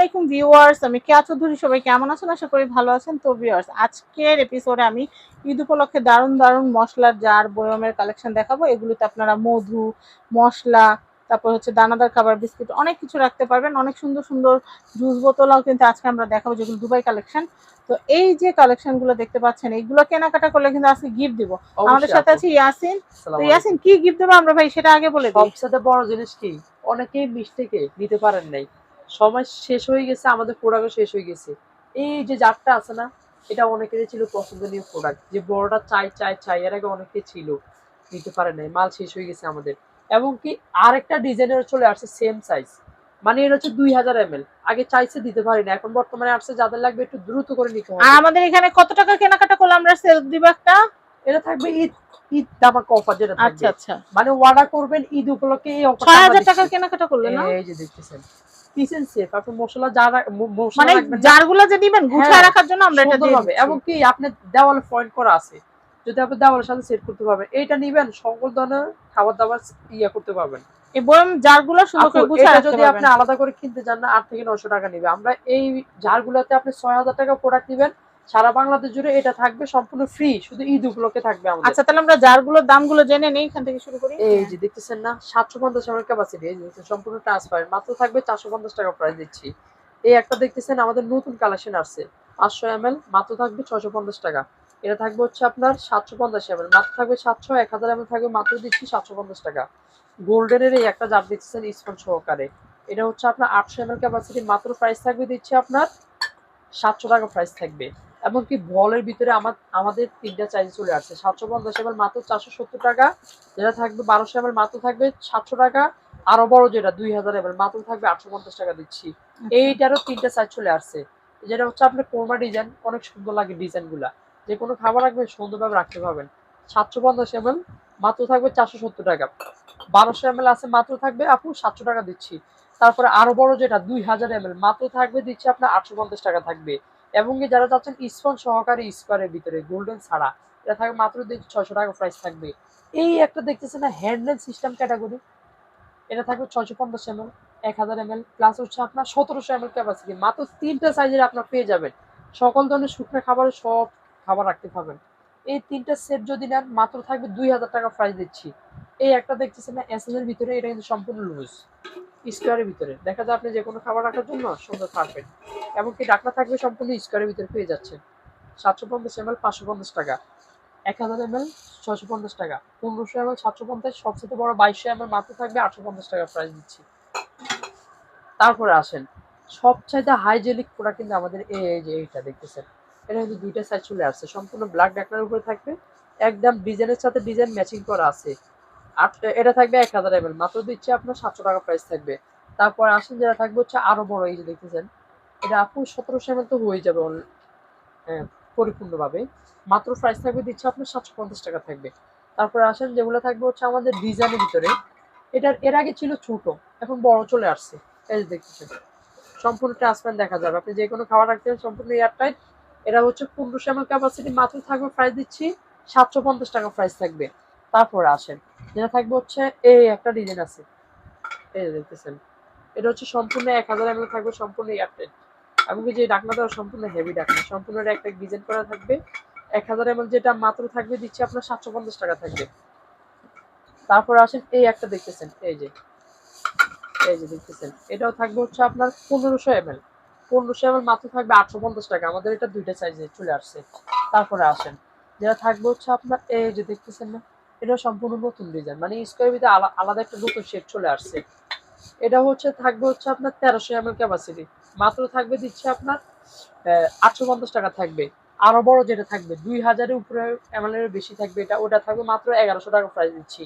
আলাইকুম ভিউয়ার্স, আমি কেয়া চৌধুরী। সবাই কেমন আছেন? আশা করি ভালো আছেন। তো ভিউয়ার্স, আজকের এপিসোডে আমি ঈদ উপলক্ষে দারুণ দারুণ মশলার জার বয়মের কালেকশন দেখাবো। এগুলোতে আপনারা মধু, মশলা, তারপর হচ্ছে দানাদার খাবার, বিস্কিট, অনেক কিছু রাখতে পারবেন। অনেক সুন্দর সুন্দর জুস বোতলও কিন্তু আজকে আমরা দেখাবো, যেগুলো দুবাই কালেকশন। তো এই যে কালেকশনগুলো দেখতে পাচ্ছেন, এইগুলো কেনাকাটা করলে কিন্তু আজকে গিফট দিব। আমাদের সাথে আছে ইয়াসিন। তো ইয়াসিন, কি গিফট দেবো আমরা ভাই, সেটা আগে বলে দিই। সবচেয়ে বড় জিনিস কি, অনেকেই মিষ্টিকে নিতে পারেন নাই, সময় শেষ হয়ে গেছে, আমাদের প্রোডাক্ট শেষ হয়ে গেছে। এই যে জারটা আছে না, এটা অনেকেরই ছিল পছন্দনীয় প্রোডাক্ট, যে বড়টা চাই চাই চাই, এর আগে অনেকে ছিল, নিতে পারে নাই, মাল শেষ হয়ে গেছে আমাদের। এবং কি আরেকটা ডিজাইনের চলে আসছে সেম সাইজ, মানে এটা হচ্ছে 2000 ml। আগে চাইছে দিতে পারি না, এখন বর্তমানে আসছে, যাদের লাগবে একটু দ্রুত করে নিতে হবে। আর আমাদের এখানে কত টাকা কেনাকাটা করলে আমরা সেল দিব একটা? এটা থাকবে ঈদ ঈদ ধামাকা অফার, যেটা আচ্ছা থাকবে আচ্ছা, মানে অর্ডার করবেন ঈদ উপলক্ষে, এই অফারটা 6000 টাকা কেনাকাটা করলে না? এই যে দেখতেছেন কিচেন সেফ, আপনি মশলা যারা মশলা মানে রাখবেন না, জারগুলো যে দিবেন গুছায় রাখার জন্য আমরা এটা দিয়ে সুন্দরভাবে, দিচ্ছি। এবং কি আপনি দেওয়ালে পয়েন্ট করা আছে, যদি আপনি দেওয়ালের সাথে সেট করতে পারবেন, এইটা নিবেন, সকল ধরনের খাবার দাবার করতে পারবেন। এই বয়ম জারগুলো সুন্দর করে গুছায় এটা রাখতে যদি আপনি পারবেন। আলাদা করে কিনতে চান না, 8 থেকে 900 টাকা নিবে। আমরা এই জারগুলোতে আপনি 6000 টাকা প্রোডাক্ট নিবেন, সারা বাংলাদেশ জুড়ে এটা থাকবে সম্পূর্ণ ফ্রি, শুধু ঈদ উপলক্ষে থাকবে আমাদের। আচ্ছা, তাহলে আমরা জারগুলোর দামগুলো জেনে নেই, এখান থেকে শুরু করি। এই যে দেখতেছেন না, 750 ml ক্যাপাসিটি, এই যে সম্পূর্ণ ট্রান্সপারেন্ট, মাত্র থাকবে 450 টাকা প্রাইস দিচ্ছি। এই একটা দেখতেছেন আমাদের নতুন কালেকশন আসছে, 500 ml, মাত্র থাকবে 650 টাকা। এটা থাকবে হচ্ছে আপনার 750 ml, মাত্র থাকবে 700, 1000 ml থাকবে মাত্র দিচ্ছি 750 টাকা। গোল্ডেনের এই একটা জার দেখতেছেন স্পঞ্জ সহকারে, এটা হচ্ছে আপনার 800 ml ক্যাপাসিটি, মাত্র প্রাইস থাকবে দিচ্ছি আপনার 700 টাকা প্রাইস থাকবে। এমনকি বলের ভিতরে আমাদের তিনটা চাইজ চলে আসছে, 750 ml মাত্র 470 টাকা, যেটা থাকবে 1200 ml মাত্র থাকবে 700 টাকা, আরো বড় যেটা 2000 ml মাত্র থাকবে 850 টাকা দিচ্ছি। এইটারও তিনটা সাইজ চলে আসছে, যেটা হচ্ছে আপনার কোরমা ডিজাইন, অনেক সুন্দর লাগে ডিজাইন গুলা, যে কোনো খাবার রাখবেন সুন্দরভাবে রাখতে পারবেন। 750 ml মাত্র থাকবে 470 টাকা, 1200 ml আছে মাত্র থাকবে আপু 700 টাকা দিচ্ছি। তারপরে আরো বড় যেটা 2000 ml মাত্র থাকবে দিচ্ছি আপনার 850 টাকা থাকবে। এবং কি যারা চাচ্ছেন স্পঞ্জ সহকারে স্কোয়ারের ভিতরে গোল্ডেন ছাড়া, এটা থাকবে মাত্র দিচ্ছি 600 টাকা প্রাইস থাকবে। এই একটা দেখতেছেন না হ্যান্ডেল সিস্টেম ক্যাটাগরি, এটা থাকবে 650 ml, 1000 ml, প্লাস হচ্ছে আপনার 1700 ml ক্যাপাসিটি, মাত্র তিনটা সাইজের আপনার পেয়ে যাবেন। সকল ধরনের শুকনো খাবারের সব খাবার রাখতে পারবেন। এই তিনটা সেট যদি নেন, মাত্র থাকবে 2000 টাকা প্রাইস দিচ্ছি। এই একটা দেখতেছেন না এস এর ভিতরে, এটা কিন্তু সম্পূর্ণ লুজ স্কোয়ারের ভিতরে, দেখা যায় আপনি যে কোনো খাবার রাখার জন্য সুন্দর পারফেক্ট। এমনকি ডাকনা থাকবে সম্পূর্ণ স্কোয়ারের ভিতরে পেয়ে যাচ্ছেন। 750 ml 550 টাকা, 1000 ml 650 টাকা, 1500 ml 750, সবচেয়ে বড় 2200 ml মাত্র থাকবে 850 টাকা প্রাইস দিচ্ছি। তারপরে আসেন সবচাইতে হাইজেনিক প্রোডাক্ট কিন্তু আমাদের এই যে এইটা দেখতেছেন, এটা কিন্তু দুইটা সাইজ চলে আসছে, সম্পূর্ণ ব্ল্যাক ডাকনার উপরে থাকবে, একদম ডিজাইনের সাথে ডিজাইন ম্যাচিং করা আছে। এটা থাকবে 1000 ml, মাত্র দিচ্ছে আপনার 700 টাকা প্রাইস থাকবে। তারপর আসেন যেটা থাকবে হচ্ছে আরো বড়, এই যে দেখতেছেন, এটা আপু 1700 ml তো হয়ে যাবে পরিপূর্ণভাবে, মাত্র প্রাইস থাকবে দিচ্ছে আপনার 750 টাকা থাকবে। তারপরে আসেন যেগুলো থাকবে হচ্ছে আমাদের ডিজাইনের ভিতরে, এটার এর আগে ছিল ছোট, এখন বড় চলে আসছে, এই যে দেখতেছেন সম্পূর্ণ ট্রান্সপারেন্ট দেখা যাবে, আপনি যে কোনো খাবার রাখতে সম্পূর্ণ এয়ারটাইট। এটা হচ্ছে 1500 ml ক্যাপাসিটি, মাত্র থাকবে প্রাইস দিচ্ছি 750 টাকা প্রাইস থাকবে। তারপরে আসেন যেটা থাকবে হচ্ছে এই একটা ডিজাইন আছে, এই যে দেখতেছেন, এটা হচ্ছে সম্পূর্ণ 1000 ml থাকবে, সম্পূর্ণ এয়ারটাইট। এমনকি যে ডাকনা দেওয়া সম্পূর্ণ হেভি ডাকনা, সম্পূর্ণ একটা ডিজাইন করা থাকবে। 1000 ml যেটা মাত্র থাকবে দিচ্ছে আপনার 750 টাকা থাকবে। তারপর আসেন এই একটা দেখতেছেন, এই যে দেখতেছেন, এটাও থাকবে হচ্ছে আপনার 1500 ml, 1500 ml মাত্র থাকবে 850 টাকা, আমাদের এটা দুইটা সাইজে চলে আসছে। তারপরে আসেন যেটা থাকবে হচ্ছে আপনার এই যে দেখতেছেন না, এটা সম্পূর্ণ নতুন ডিজাইন, মানে স্কোয়ার ভিতরে আলাদা একটা নতুন শেড চলে আসছে। এটা হচ্ছে থাকবে হচ্ছে আপনার 1300 ml ক্যাপাসিটি, মাত্র থাকবে দিচ্ছে আপনার 850 টাকা থাকবে। আরো বড় যেটা থাকবে 2000-এর উপরে ml এর বেশি থাকবে, এটা ওটা থাকবে মাত্র 1100 টাকা প্রাইস দিচ্ছি।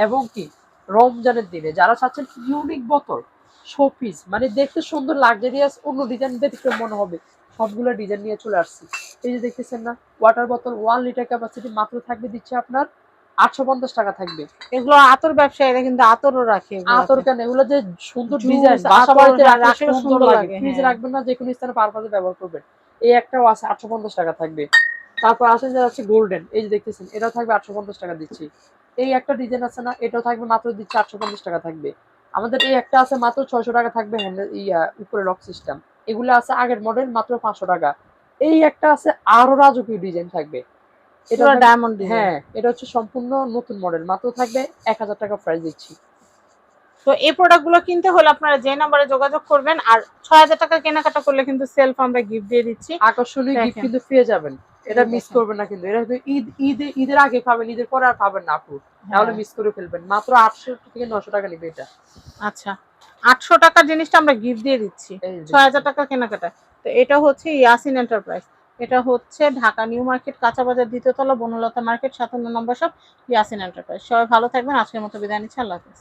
এবং কি রমজানের দিনে যারা চাচ্ছেন ইউনিক বোতল, শোপিস, মানে দেখতে সুন্দর লাক্সারিয়াস, অন্য ডিজাইন দেখতে মনে হবে, সবগুলো ডিজাইন নিয়ে চলে আসছি। এই যে দেখতেছেন না ওয়াটার বোতল 1 লিটার ক্যাপাসিটি, মাত্র থাকবে দিচ্ছে আপনার 850 টাকা থাকবে। এগুলো আতর ব্যবসায়ীরা কিন্তু আতরও রাখে। আতর কেন, এগুলো যে সুন্দর ডিজাইন, বাসা বাড়িতে রাখলে সুন্দর লাগে, ফ্রিজে রাখবেন না, যে কোনো স্থানে পারপাসে ব্যবহার করবেন। এই একটাও আছে 850 টাকা থাকবে। তারপর আসেন যে হচ্ছে গোল্ডেন, এই যে দেখতেছেন, এটাও থাকবে 850 টাকা দিচ্ছি। এই একটা ডিজাইন আছে না, এটাও থাকবে মাত্র দিচ্ছে 850 টাকা থাকবে। আমাদের এই একটা আছে মাত্র 600 টাকা থাকবে, হ্যান্ডেল উপরে লক সিস্টেম, এগুলো আছে আগের মডেল, মাত্র 500 টাকা। এই একটা আছে আরো রাজকীয় ডিজাইন থাকবে, এটা পুরো ডায়মন্ড ডিজাইন। হ্যাঁ, এটা হচ্ছে সম্পূর্ণ নতুন মডেল, মাত্র থাকবে 1000 টাকা প্রাইস দিচ্ছি। তো এই প্রোডাক্টগুলো কিনতে হলে আপনারা যে নাম্বারে যোগাযোগ করবেন, আর 6000 টাকা কেনাকাটা করলে কিন্তু সেলফ আমরা গিফট দিয়ে দিচ্ছি। আকর্ষণীয় গিফট দেখেন। কিন্তু পেয়ে যাবেন, এটা এই মিস দেখেন। করবেন না কিন্তু। এটা কিন্তু ঈদের আগে পাবেন, ঈদের পরে আর পাবেন না আপু, তাহলে হ্যাঁ। মিস করে ফেলবেন। মাত্র 800 থেকে 900 টাকা নিবে এটা। আচ্ছা, 800 টাকার জিনিসটা আমরা গিফট দিয়ে দিচ্ছি এই যে 6000 টাকা কেনাকাটা। তো এটা হচ্ছে ইয়াসিন এন্টারপ্রাইজ, এটা হচ্ছে ঢাকা নিউ মার্কেট, কাঁচা বাজার, দ্বিতীয় তলা, বনলতা মার্কেট, 57 নম্বর শপ, ইয়াসিন এন্টারপ্রাইজ। সবাই ভালো থাকবেন, আজকের মতো বিদায় নিচ্ছি, আল্লাহ হাফেজ।